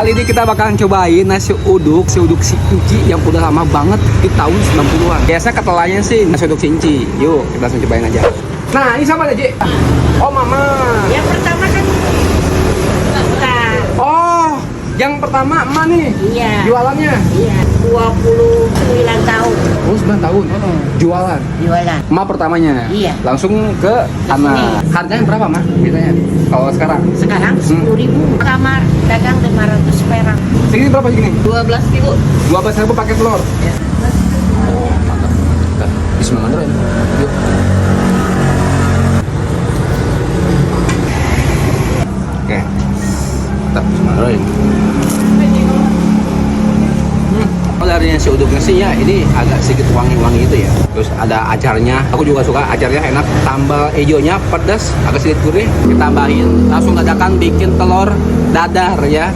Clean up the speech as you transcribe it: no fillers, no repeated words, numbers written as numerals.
Kali ini kita bakalan cobain nasi uduk si Inci yang udah lama banget di tahun 90-an. Biasa ketelanya sih nasi uduk si Inci. Yuk, kita langsung cobain aja. Nah, ini sama aja, Ji. Oh, Mama. Yang pertama kan bukan. Oh, yang pertama Emak nih. Iya. Jualannya. Iya. 29 tahun Oh, 9 tahun. Jualan. jualan. Emak pertamanya. Iya. Langsung ke anak. Harganya berapa, Mah? Biasanya. Kalau sekarang. Sekarang 10.000. Kamar dagang 500 perak. Segini berapa segini? 12.000. 12.000 pakai telur. Ya. Oh, mantap. Kita bismillahirrahmanirrahim. Yuk. Oke. Kita bismillahirrahmanirrahim. Kalau dari nasi uduknya sih ya ini agak sedikit wangi-wangi itu ya. Terus ada acarnya. Aku juga suka acarnya enak. Tambal hijaunya pedas, agak sedikit gurih. Ditambahin langsung dadakan bikin telur dadar ya.